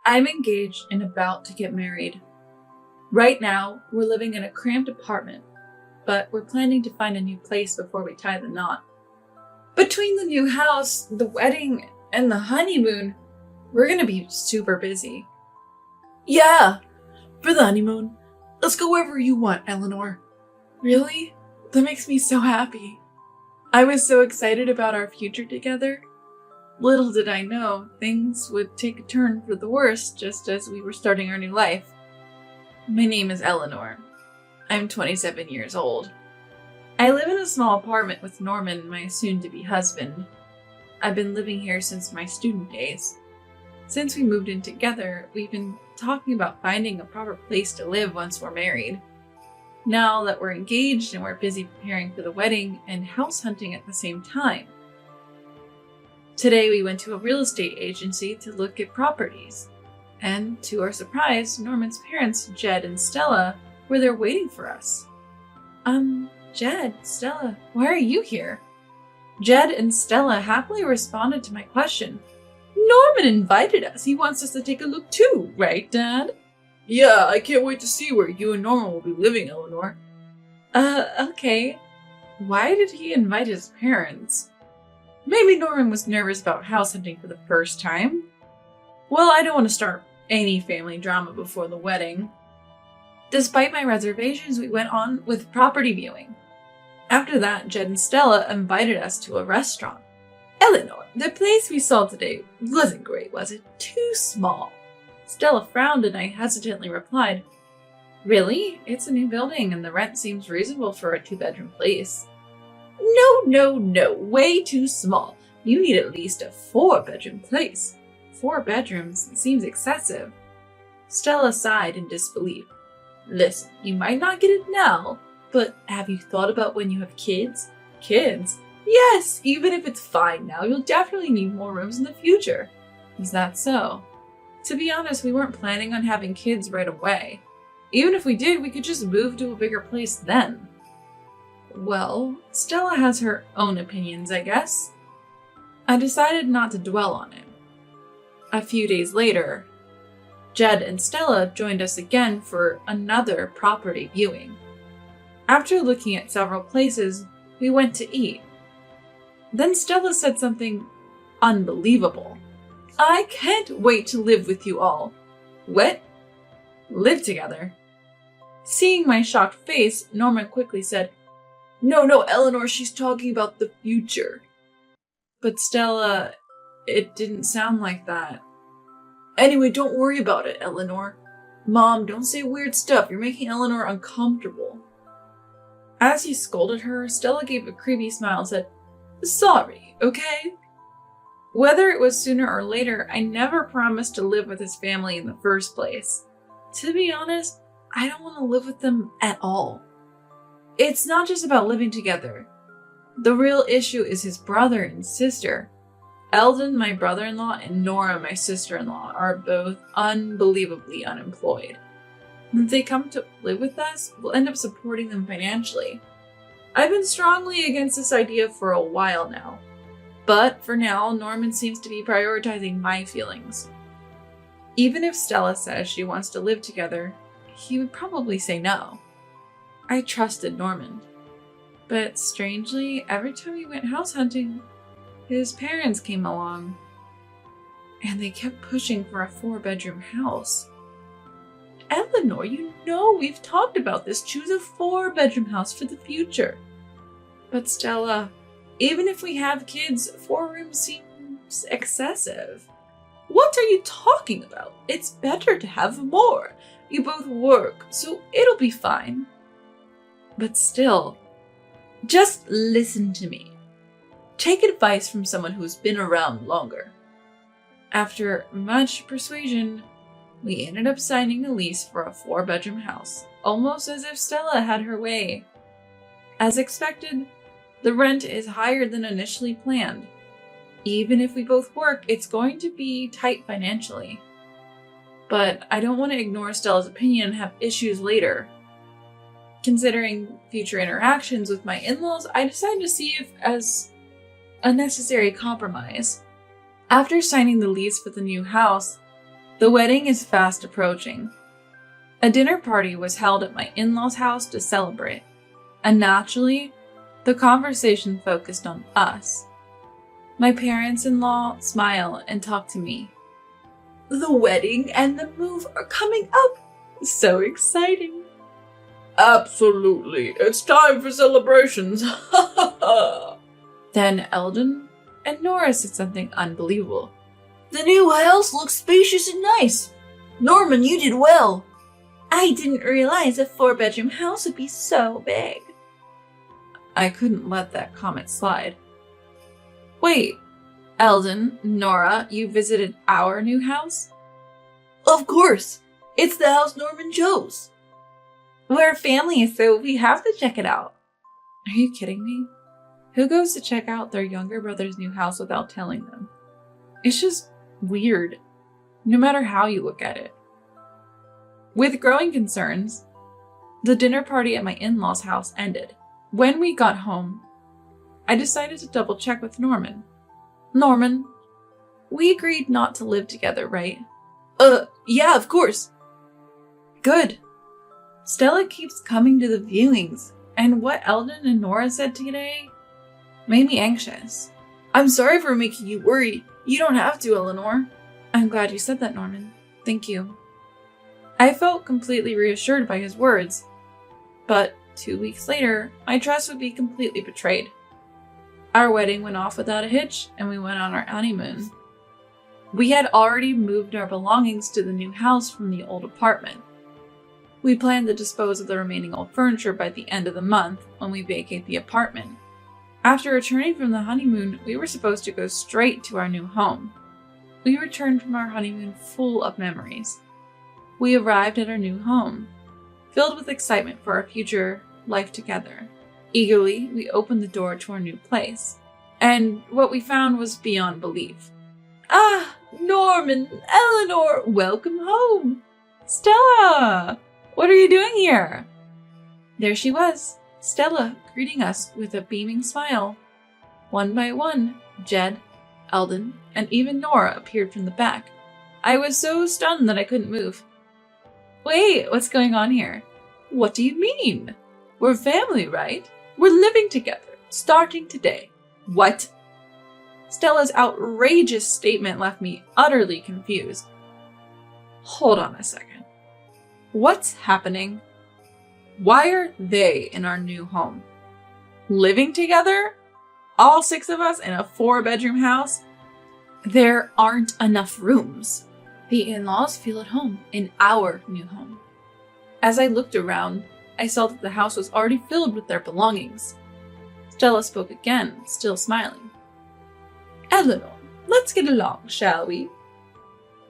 I'm engaged and about to get married. Right now, we're living in a cramped apartment, but we're planning to find a new place before we tie the knot. Between the new house, the wedding, and the honeymoon, we're gonna be super busy. Yeah, for the honeymoon. Let's go wherever you want, Eleanor. Really? That makes me so happy. I was so excited about our future together. Little did I know, things would take a turn for the worse just as we were starting our new life. My name is Eleanor. I'm 27 years old. I live in a small apartment with Norman, my soon-to-be husband. I've been living here since my student days. Since we moved in together, we've been talking about finding a proper place to live once we're married. Now that we're engaged and we're busy preparing for the wedding and house hunting at the same time. Today we went to a real estate agency to look at properties. And to our surprise, Norman's parents, Jed and Stella, were there waiting for us. Jed, Stella, why are you here? Jed and Stella happily responded to my question. Norman invited us. He wants us to take a look too, right, Dad? Yeah, I can't wait to see where you and Norman will be living, Eleanor. Okay. Why did he invite his parents? Maybe Norman was nervous about house hunting for the first time. Well, I don't want to start any family drama before the wedding. Despite my reservations, we went on with property viewing. After that, Jed and Stella invited us to a restaurant. Eleanor, the place we saw today wasn't great, was it? Too small. Stella frowned and I hesitantly replied, Really? It's a new building and the rent seems reasonable for a 2-bedroom place. No, way too small. You need at least a 4-bedroom place. 4 bedrooms seems excessive. Stella sighed in disbelief. Listen, you might not get it now, but have you thought about when you have kids? Kids? Yes, even if it's fine now, you'll definitely need more rooms in the future. Is that so? To be honest, we weren't planning on having kids right away. Even if we did, we could just move to a bigger place then. Well, Stella has her own opinions, I guess. I decided not to dwell on it. A few days later, Jed and Stella joined us again for another property viewing. After looking at several places, we went to eat. Then Stella said something unbelievable. I can't wait to live with you all. What? Live together? Seeing my shocked face, Norman quickly said, No, Eleanor, she's talking about the future. But Stella, it didn't sound like that. Anyway, don't worry about it, Eleanor. Mom, don't say weird stuff. You're making Eleanor uncomfortable. As he scolded her, Stella gave a creepy smile and said, Sorry, okay? Whether it was sooner or later, I never promised to live with his family in the first place. To be honest, I don't want to live with them at all. It's not just about living together. The real issue is his brother and sister. Eldon, my brother-in-law, and Nora, my sister-in-law, are both unbelievably unemployed. If they come to live with us, we'll end up supporting them financially. I've been strongly against this idea for a while now. But for now, Norman seems to be prioritizing my feelings. Even if Stella says she wants to live together, he would probably say no. I trusted Norman. But strangely, every time we went house hunting, his parents came along. And they kept pushing for a 4-bedroom house. Eleanor, you know we've talked about this. Choose a 4-bedroom house for the future. But Stella, even if we have kids, 4 rooms seems excessive. What are you talking about? It's better to have more. You both work, so it'll be fine. But still, just listen to me. Take advice from someone who's been around longer. After much persuasion, we ended up signing a lease for a 4-bedroom house, almost as if Stella had her way. As expected, the rent is higher than initially planned. Even if we both work, it's going to be tight financially. But I don't want to ignore Stella's opinion and have issues later. Considering future interactions with my in-laws, I decided to see it as a necessary compromise. After signing the lease for the new house, The wedding is fast approaching. A dinner party was held at my in-laws' house to celebrate, and naturally, the conversation focused on us. My parents-in-law smile and talk to me. The wedding and the move are coming up. So exciting. Absolutely. It's time for celebrations. Then Eldon and Nora said something unbelievable. The new house looks spacious and nice. Norman, you did well. I didn't realize a 4-bedroom house would be so big. I couldn't let that comment slide. Wait, Eldon, Nora, you visited our new house? Of course. It's the house Norman chose. We're family, so we have to check it out. Are you kidding me? Who goes to check out their younger brother's new house without telling them? It's just weird, no matter how you look at it. With growing concerns, the dinner party at my in-laws' house ended. When we got home, I decided to double check with Norman. Norman, we agreed not to live together, right? Yeah, of course. Good. Stella keeps coming to the viewings, and what Eldon and Nora said today made me anxious. I'm sorry for making you worried. You don't have to, Eleanor. I'm glad you said that, Norman. Thank you. I felt completely reassured by his words, but 2 weeks later, my trust would be completely betrayed. Our wedding went off without a hitch, and we went on our honeymoon. We had already moved our belongings to the new house from the old apartment. We planned to dispose of the remaining old furniture by the end of the month when we vacate the apartment. After returning from the honeymoon, we were supposed to go straight to our new home. We returned from our honeymoon full of memories. We arrived at our new home, filled with excitement for our future life together. Eagerly, we opened the door to our new place, and what we found was beyond belief. Ah, Norman, Eleanor, welcome home! Stella! What are you doing here? There she was, Stella, greeting us with a beaming smile. One by one, Jed, Eldon, and even Nora appeared from the back. I was so stunned that I couldn't move. Wait, what's going on here? What do you mean? We're family, right? We're living together, starting today. What? Stella's outrageous statement left me utterly confused. Hold on a second. What's happening? Why are they in our new home? Living together? All 6 of us in a 4-bedroom house? There aren't enough rooms. The in-laws feel at home in our new home. As I looked around, I saw that the house was already filled with their belongings. Stella spoke again, still smiling. Eleanor, let's get along, shall we?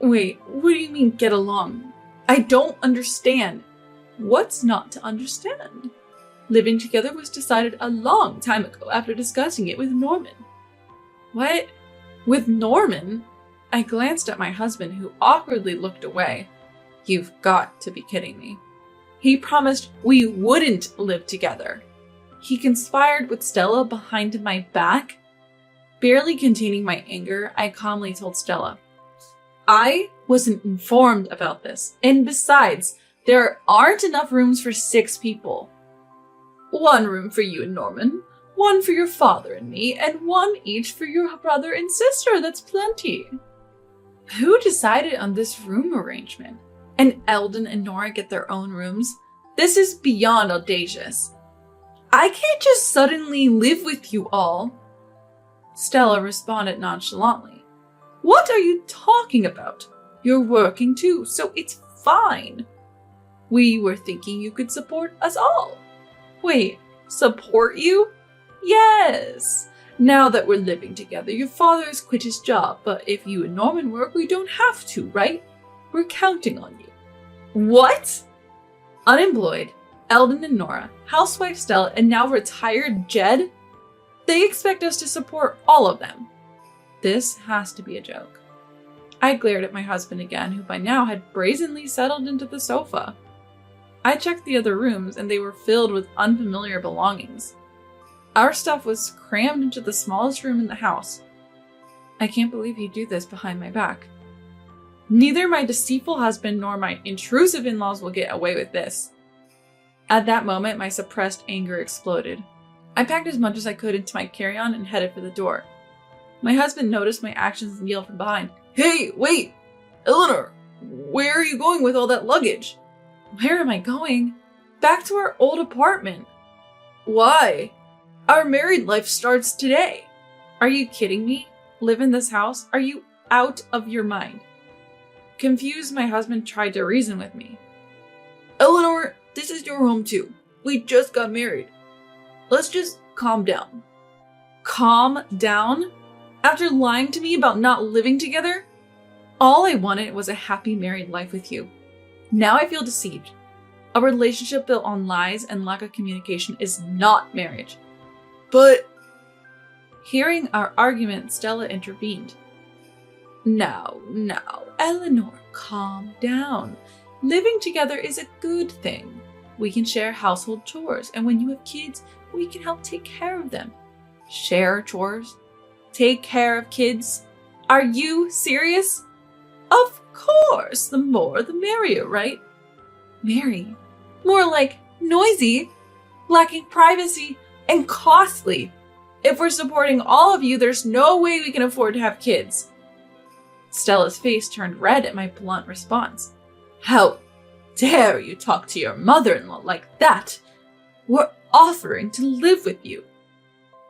Wait, what do you mean, get along? I don't understand. What's not to understand? Living together was decided a long time ago after discussing it with Norman. What? With Norman? I glanced at my husband, who awkwardly looked away. You've got to be kidding me. He promised we wouldn't live together. He conspired with Stella behind my back? Barely containing my anger, I calmly told Stella, I wasn't informed about this, and besides, there aren't enough rooms for 6 people. 1 room for you and Norman, 1 for your father and me, and 1 each for your brother and sister. That's plenty. Who decided on this room arrangement? And Eldon and Nora get their own rooms? This is beyond audacious. I can't just suddenly live with you all. Stella responded nonchalantly. What are you talking about? You're working too, so it's fine. We were thinking you could support us all. Wait, support you? Yes. Now that we're living together, your father has quit his job, but if you and Norman work, we don't have to, right? We're counting on you. What? Unemployed, Eldon and Nora, housewife Stella, and now retired Jed? They expect us to support all of them. This has to be a joke. I glared at my husband again, who by now had brazenly settled into the sofa. I checked the other rooms, and they were filled with unfamiliar belongings. Our stuff was crammed into the smallest room in the house. I can't believe you do this behind my back. Neither my deceitful husband nor my intrusive in-laws will get away with this. At that moment, my suppressed anger exploded. I packed as much as I could into my carry-on and headed for the door. My husband noticed my actions and yelled from behind, Hey, wait! Eleanor, where are you going with all that luggage? Where am I going? Back to our old apartment. Why? Our married life starts today. Are you kidding me? Live in this house? Are you out of your mind? Confused, my husband tried to reason with me. Eleanor, this is your home too. We just got married. Let's just calm down. Calm down? After lying to me about not living together? All I wanted was a happy married life with you. Now I feel deceived. A relationship built on lies and lack of communication is not marriage. But... Hearing our argument, Stella intervened. Now, Eleanor, calm down. Living together is a good thing. We can share household chores, and when you have kids, we can help take care of them. Share chores? Take care of kids? Are you serious? Of course, the more the merrier, right? Merry? More like noisy, lacking privacy, and costly. If we're supporting all of you, there's no way we can afford to have kids. Stella's face turned red at my blunt response. How dare you talk to your mother-in-law like that? We're offering to live with you.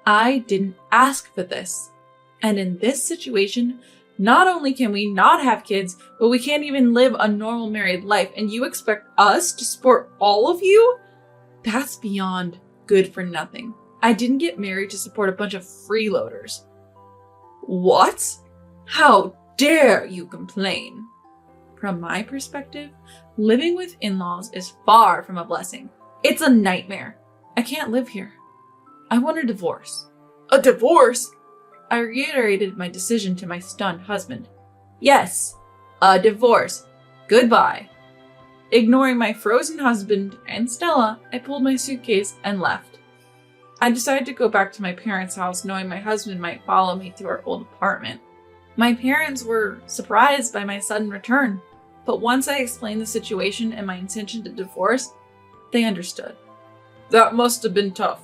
I didn't ask for this. And in this situation, not only can we not have kids, but we can't even live a normal married life, and you expect us to support all of you? That's beyond good for nothing. I didn't get married to support a bunch of freeloaders. What? How dare you complain? From my perspective, living with in-laws is far from a blessing. It's a nightmare. I can't live here. I want a divorce. A divorce? I reiterated my decision to my stunned husband. Yes, a divorce. Goodbye. Ignoring my frozen husband and Stella, I pulled my suitcase and left. I decided to go back to my parents' house, knowing my husband might follow me to our old apartment. My parents were surprised by my sudden return, but once I explained the situation and my intention to divorce, they understood. That must have been tough.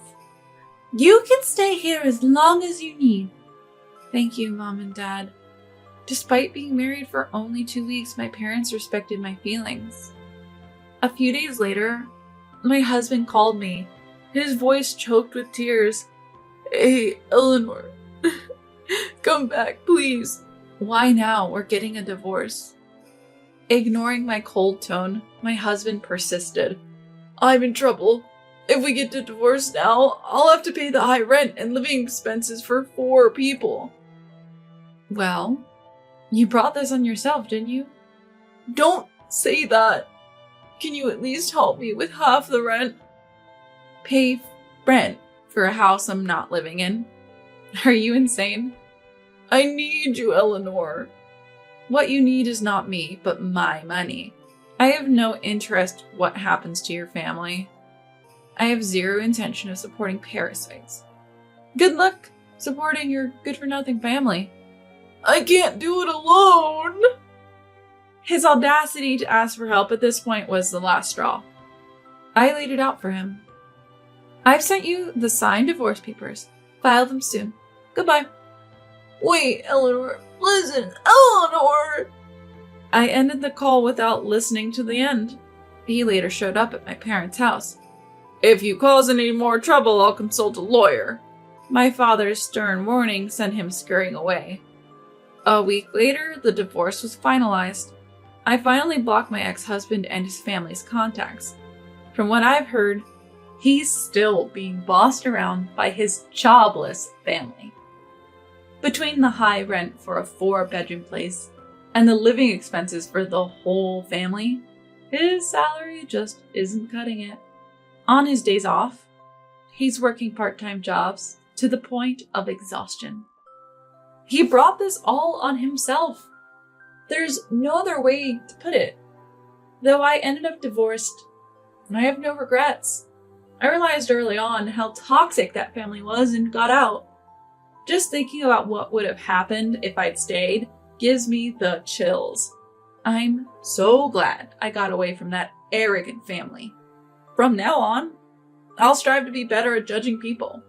You can stay here as long as you need. Thank you, Mom and Dad. Despite being married for only 2 weeks, my parents respected my feelings. A few days later, my husband called me, his voice choked with tears. Hey, Eleanor. Come back, please. Why now? We're getting a divorce. Ignoring my cold tone, my husband persisted. I'm in trouble. If we get divorced now, I'll have to pay the high rent and living expenses for 4 people. Well, you brought this on yourself, didn't you? Don't say that. Can you at least help me with half the rent? Pay rent for a house I'm not living in? Are you insane? I need you, Eleanor. What you need is not me, but my money. I have no interest what happens to your family. I have zero intention of supporting parasites. Good luck supporting your good-for-nothing family. I can't do it alone. His audacity to ask for help at this point was the last straw. I laid it out for him. I've sent you the signed divorce papers. File them soon. Goodbye. Wait, Eleanor. Listen, Eleanor! I ended the call without listening to the end. He later showed up at my parents' house. If you cause any more trouble, I'll consult a lawyer. My father's stern warning sent him scurrying away. A week later, the divorce was finalized. I finally blocked my ex-husband and his family's contacts. From what I've heard, he's still being bossed around by his jobless family. Between the high rent for a 4-bedroom place and the living expenses for the whole family, his salary just isn't cutting it. On his days off, he's working part-time jobs to the point of exhaustion. He brought this all on himself. There's no other way to put it. Though I ended up divorced, I have no regrets. I realized early on how toxic that family was and got out. Just thinking about what would have happened if I'd stayed gives me the chills. I'm so glad I got away from that arrogant family. From now on, I'll strive to be better at judging people.